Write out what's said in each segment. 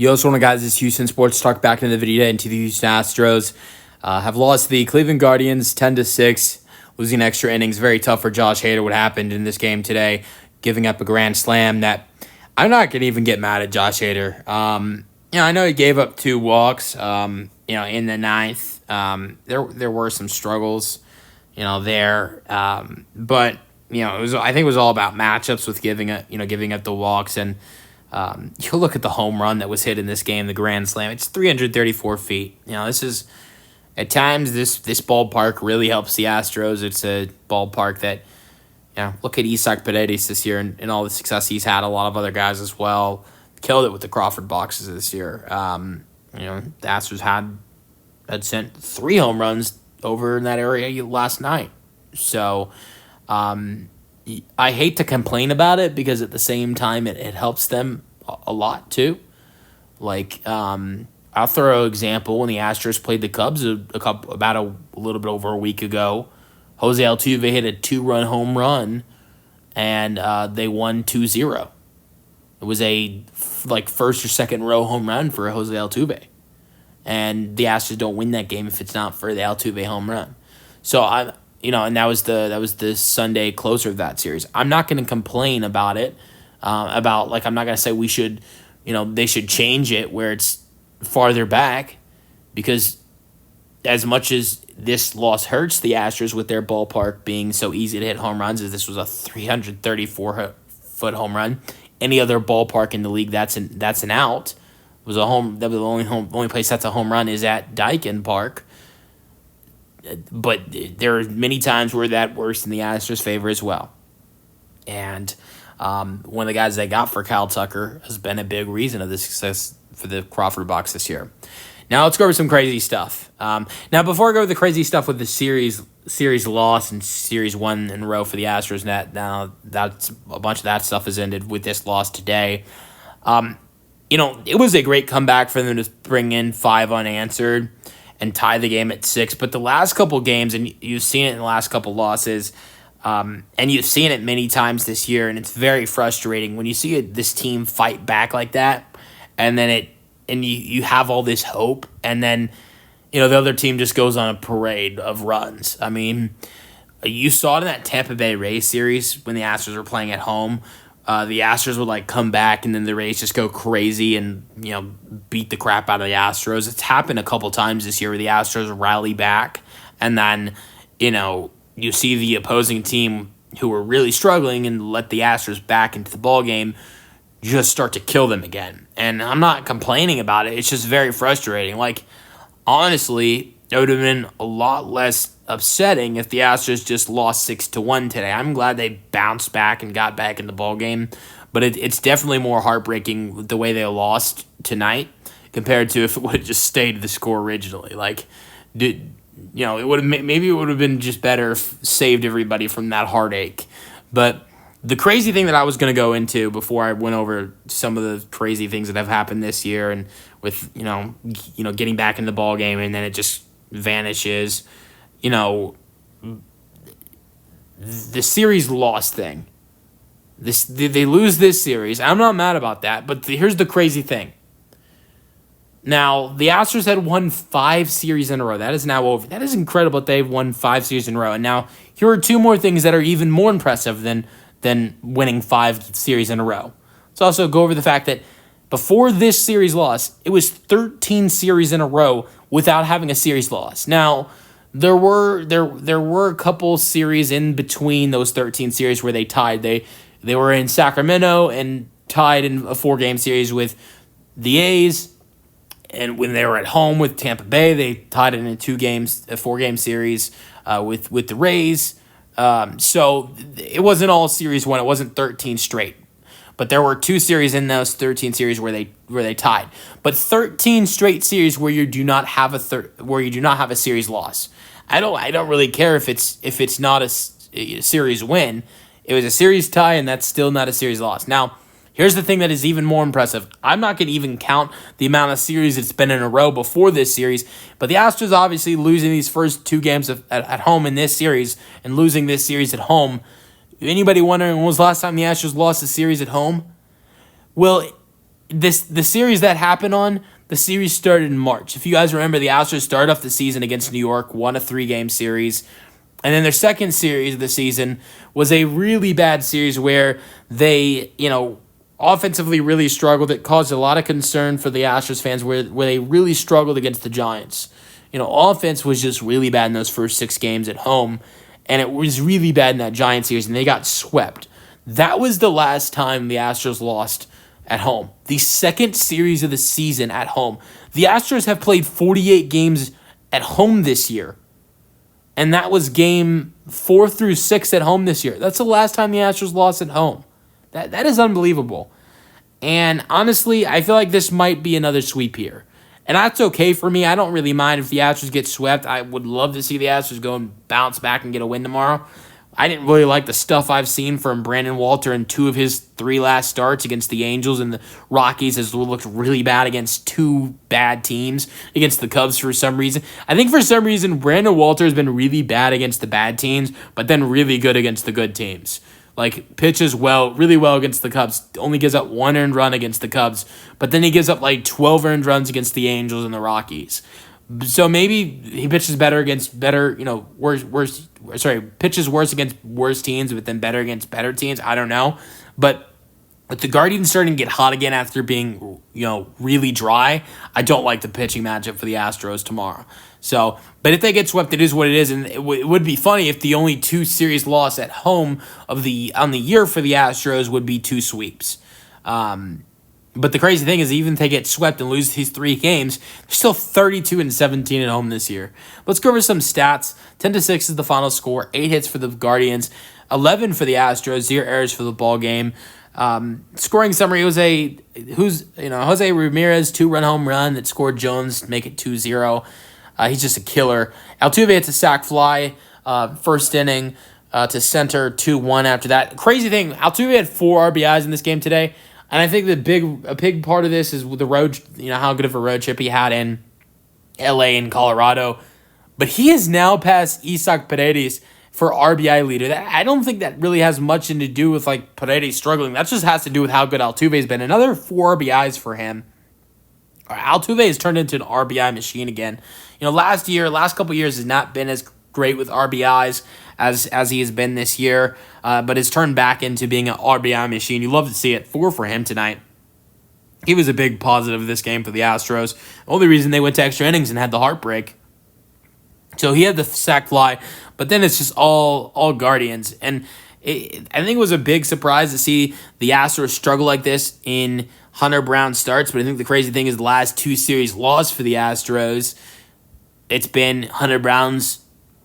Yo, it's one of the guys. This is Houston Sports Talk back into the video into the Houston Astros. Have lost to the Cleveland Guardians 10-6, losing extra innings. Very tough for Josh Hader. What happened in this game today, giving up a grand slam that I'm not gonna even get mad at Josh Hader. I know he gave up 2 walks. In the ninth, there were some struggles, there. But I think it was all about matchups with giving up the walks. And you look at the home run that was hit in this game, the grand slam. It's 334 feet. This is at times this ballpark really helps the Astros. It's a ballpark that look at Isaac Paredes this year and all the success he's had. A lot of other guys as well killed it with the Crawford boxes this year. The Astros had sent 3 home runs over in that area last night. So I hate to complain about it because at the same time it helps them a lot too. Like I'll throw an example. When the Astros played the Cubs a little bit over a week ago, Jose Altuve hit a 2-run home run and they won 2-0. It was a first or second row home run for Jose Altuve. And the Astros don't win that game if it's not for the Altuve home run. So and that was the Sunday closer of that series. I'm not going to complain about it. I'm not going to say we should, they should change it where it's farther back, because as much as this loss hurts the Astros with their ballpark being so easy to hit home runs, as this was a 334-foot home run. Any other ballpark in the league that's an out. That was the only place that's a home run is at Daikin Park. But there are many times where that works in the Astros' favor as well. And one of the guys they got for Kyle Tucker has been a big reason of the success for the Crawford box this year. Now let's go over some crazy stuff. Now before I go over the crazy stuff with the series loss and series 1 in a row for the Astros, now that's a bunch of that stuff has ended with this loss today. It was a great comeback for them to bring in 5 unanswered and tie the game at 6. But the last couple games, and you've seen it in the last couple losses, and you've seen it many times this year, and it's very frustrating when you see this team fight back like that, and then you have all this hope, and then the other team just goes on a parade of runs. I mean, you saw it in that Tampa Bay Rays series when the Astros were playing at home. The Astros would come back, and then the Rays just go crazy and beat the crap out of the Astros. It's happened a couple times this year where the Astros rally back, and then you see the opposing team who were really struggling and let the Astros back into the ball game just start to kill them again. And I'm not complaining about it. It's just very frustrating. Honestly, it would have been a lot less upsetting if the Astros just lost 6-1 today. I'm glad they bounced back and got back in the ball game, but it's definitely more heartbreaking the way they lost tonight compared to if it would have just stayed the score originally. It would have been just better if saved everybody from that heartache. But the crazy thing that I was going to go into before I went over some of the crazy things that have happened this year, and with getting back in the ball game and then it just vanishes. The series loss thing. They lose this series. I'm not mad about that, but here's the crazy thing. Now, the Astros had won 5 series in a row. That is now over. That is incredible that they've won 5 series in a row. And now here are 2 more things that are even more impressive than winning 5 series in a row. Let's also go over the fact that before this series loss, it was 13 series in a row without having a series loss. Now, there were a couple series in between those 13 series where they tied. They were in Sacramento and tied in a 4-game series with the A's. And when they were at home with Tampa Bay, they tied it in a 4-game series with the Rays. So it wasn't all series 1. It wasn't 13 straight. But there were 2 series in those 13 series where they tied. But 13 straight series where you do not have a series loss. I don't really care if it's not a series win. It was a series tie, and that's still not a series loss. Now, here's the thing that is even more impressive. I'm not going to even count the amount of series it's been in a row before this series, but the Astros obviously losing these first 2 games at home in this series and losing this series at home. Anybody wondering when was the last time the Astros lost a series at home? Well, the series that happened on, the series started in March. If you guys remember, the Astros started off the season against New York, won a 3-game series. And then their second series of the season was a really bad series where they, offensively really struggled. It caused a lot of concern for the Astros fans where they really struggled against the Giants. Offense was just really bad in those first 6 games at home, and it was really bad in that Giants series, and they got swept. That was the last time the Astros lost at home. The second series of the season at home. The Astros have played 48 games at home this year. And that was game 4 through 6 at home this year. That's the last time the Astros lost at home. That is unbelievable. And honestly, I feel like this might be another sweep here. And that's okay for me. I don't really mind if the Astros get swept. I would love to see the Astros go and bounce back and get a win tomorrow. I didn't really like the stuff I've seen from Brandon Walter in 2 of his 3 last starts against the Angels, and the Rockies has looked really bad against 2 bad teams, against the Cubs for some reason. I think for some reason Brandon Walter has been really bad against the bad teams, but then really good against the good teams. Like, pitches really well against the Cubs, only gives up 1 earned run against the Cubs, but then he gives up like 12 earned runs against the Angels and the Rockies. So maybe he pitches better against pitches worse against worse teams, but then better against better teams. I don't know. But with the Guardians starting to get hot again after being, really dry, I don't like the pitching matchup for the Astros tomorrow. So, but if they get swept, it is what it is, and it would be funny if the only 2 series loss at home on the year for the Astros would be 2 sweeps. But the crazy thing is, even if they get swept and lose these 3 games, they're still 32-17 at home this year. Let's go over some stats. 10-6 is the final score. 8 hits for the Guardians, 11 for the Astros, 0 errors for the ball game. Scoring summary: Jose Ramirez 2-run home run that scored Jones to make it 2-0. He's just a killer. Altuve hits a sac fly, first inning to center, 2-1 after that. Crazy thing: Altuve had 4 RBIs in this game today. And I think a big part of this is with the road, how good of a road trip he had in LA and Colorado. But he has now passed Isaac Paredes for RBI leader. I don't think that really has much to do with like Paredes struggling. That just has to do with how good Altuve's been. Another 4 RBIs for him. Altuve has turned into an RBI machine again. Last couple years has not been as great with RBIs as he has been this year, but has turned back into being an RBI machine. You love to see it. 4 for him tonight. He was a big positive of this game for the Astros. The only reason they went to extra innings and had the heartbreak. So he had the sac fly, but then it's just all Guardians. And I think it was a big surprise to see the Astros struggle like this in Hunter Brown starts, but I think the crazy thing is the last 2 series lost for the Astros, it's been Hunter Brown's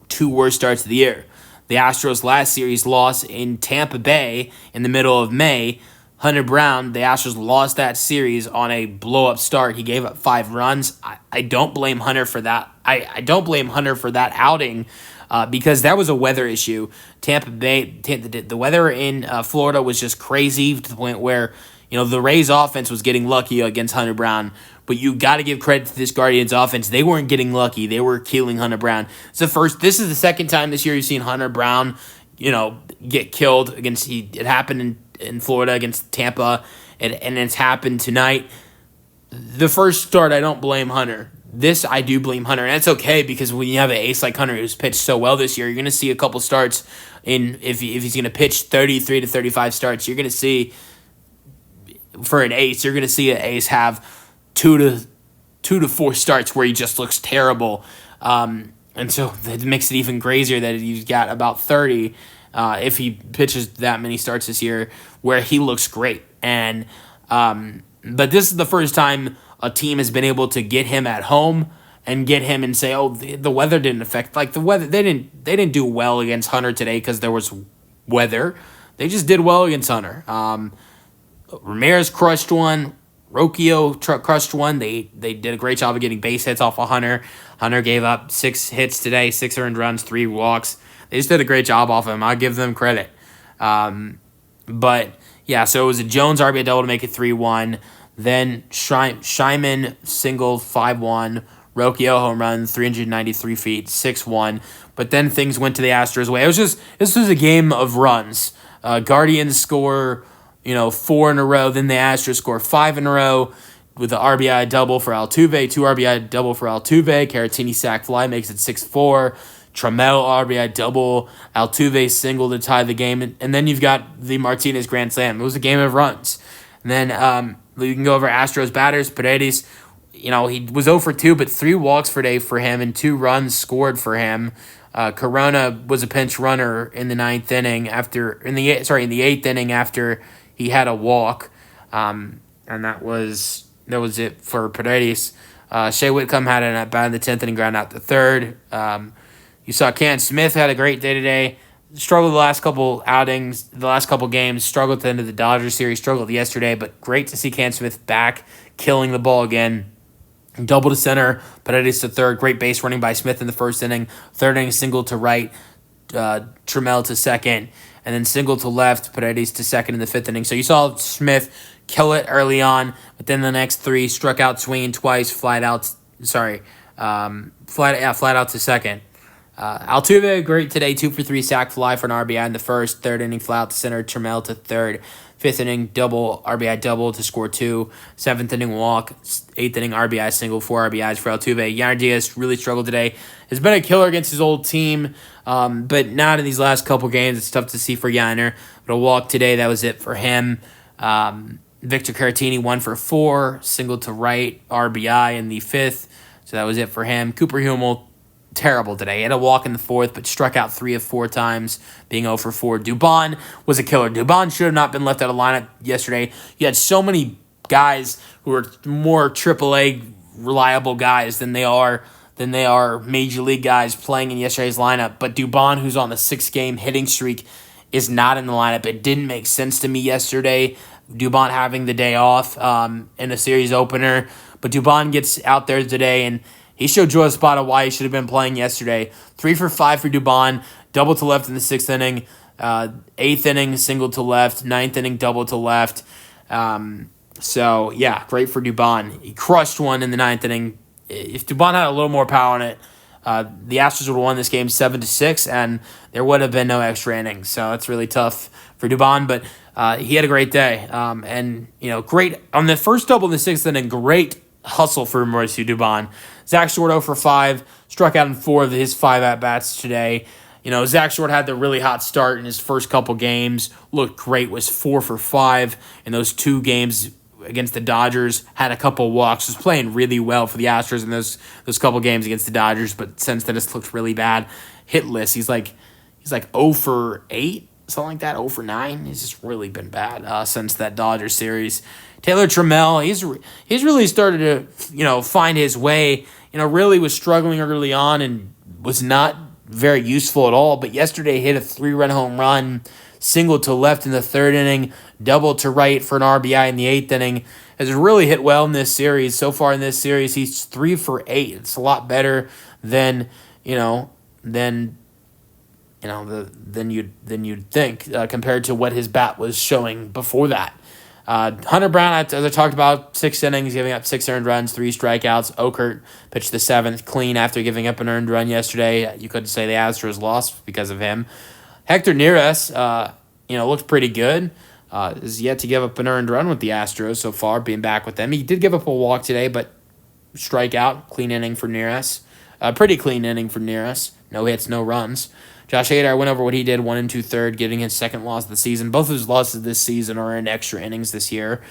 2 worst starts of the year. The Astros' last series loss in Tampa Bay in the middle of May. Hunter Brown, the Astros lost that series on a blow-up start. He gave up 5 runs. I don't blame Hunter for that. I don't blame Hunter for that outing because that was a weather issue. Tampa Bay, the weather in Florida was just crazy to the point where the Rays' offense was getting lucky against Hunter Brown. But you got to give credit to this Guardians offense. They weren't getting lucky. They were killing Hunter Brown. This is the second time this year you've seen Hunter Brown, get killed against. It happened in Florida against Tampa, and it's happened tonight. The first start, I don't blame Hunter. This, I do blame Hunter, and that's okay because when you have an ace like Hunter who's pitched so well this year, you're going to see a couple starts if he's going to pitch 33 to 35 starts, you're going to see for an ace, you're going to see an ace have 2 to 4 starts where he just looks terrible. And so it makes it even crazier that he's got about 30 if he pitches that many starts this year where he looks great. And but this is the first time a team has been able to get him at home and get him and say, oh, the weather didn't affect. Like the weather, they didn't do well against Hunter today because there was weather. They just did well against Hunter. Ramirez crushed one. Rocchio crushed one. They did a great job of getting base hits off of Hunter. Hunter gave up 6 hits today, 6 earned runs, 3 walks. They just did a great job off him. I'll give them credit. But, yeah, so it was a Jones RBI double to make it 3-1. Then Shyman single 5-1. Rocchio home run, 393 feet, 6-1. But then things went to the Astros' way. This was a game of runs. Guardians score, 4 in a row. Then the Astros score 5 in a row with the RBI double for Altuve, 2 RBI double for Altuve. Caratini sac fly makes it 6-4. Trammell RBI double. Altuve single to tie the game. And then you've got the Martinez grand slam. It was a game of runs. And then you can go over Astros batters. Paredes, he was 0 for 2, but 3 walks for day for him and 2 runs scored for him. Corona was a pinch runner in the eighth inning after he had a walk, and that was it for Paredes. Shea Whitcomb had an at bat in the 10th inning, ground out the third. You saw Can Smith had a great day today. Struggled the last couple outings, the last couple games. Struggled at the end of the Dodgers series. Struggled yesterday, but great to see Can Smith back, killing the ball again. Double to center, Paredes to third. Great base running by Smith in the first inning. Third inning, single to right, Trammell to second. And then single to left, Paredes to second in the 5th inning. So you saw Smith kill it early on, but then the next 3 struck out swinging twice, flat out to second. Altuve, great today, 2 for 3 sac fly for an RBI in the first. 3rd inning, fly out to center, Trammell to third. 5th inning, RBI double to score 2. 7th inning walk. 8th inning RBI single, 4 RBIs for Altuve. Yainer Diaz really struggled today. Has been a killer against his old team, but not in these last couple games. It's tough to see for Yainer. But a walk today, that was it for him. Victor Caratini, 1 for 4. Single to right, RBI in the 5th. So that was it for him. Cooper Hummel, terrible today. He had a walk in the 4th, but struck out 3 of 4 times, being 0 for 4. Dubon was a killer. Dubon should have not been left out of lineup yesterday. You had so many guys who are more AAA reliable guys than they are major league guys playing in yesterday's lineup. But Dubon, who's on the 6-game hitting streak, is not in the lineup. It didn't make sense to me yesterday, Dubon having the day off in a series opener. But Dubon gets out there today, and he showed Joe Espada why he should have been playing yesterday. 3 for 5 for Dubon, double to left in the 6th inning, 8th inning, single to left, 9th inning, double to left. So, yeah, great for Dubon. He crushed one in the 9th inning. If Dubon had a little more power on it, the Astros would have won this game 7-6, and there would have been no extra innings. So that's really tough for Dubon, but he had a great day. And, great on the first double in the 6th inning, great hustle for Mauricio Dubon. Zach Short 0 for 5, struck out in 4 of his 5 at-bats today. Zach Short had the really hot start in his first couple games, looked great, was 4 for 5 in those 2 games against the Dodgers, had a couple walks, was playing really well for the Astros in those couple games against the Dodgers, but since then it's looked really bad. Hitless, he's like 0 for 8, something like that, 0 for 9. He's just really been bad since that Dodgers series. Taylor Trammell, he's really started to find his way. Really was struggling early on and was not very useful at all. But yesterday hit a 3-run home run, single to left in the 3rd inning, double to right for an RBI in the 8th inning. Has really hit well in this series. So far in this series, he's 3 for 8. It's a lot better than you'd think compared to what his bat was showing before that. Hunter Brown, as I talked about, 6 innings, giving up 6 earned runs, 3 strikeouts. Okert pitched the 7th clean after giving up an earned run yesterday. You couldn't say the Astros lost because of him. Hector Neris, looked pretty good. Is yet to give up an earned run with the Astros so far, being back with them. He did give up a walk today, but strikeout, clean inning for Neris. Pretty clean inning for Neris. No hits, no runs. Josh Hader, I went over what he did, 1 2/3, getting his 2nd loss of the season. Both of his losses this season are in extra innings this year.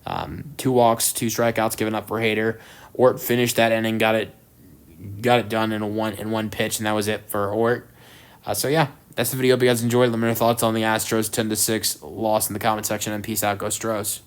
2 walks, 2 strikeouts given up for Hader. Ort finished that inning, got it done in one pitch, and that was it for Ort. So yeah, that's the video. Hope you guys enjoyed. Let me know your thoughts on the Astros 10-6 loss in the comment section, and peace out. Go Stros.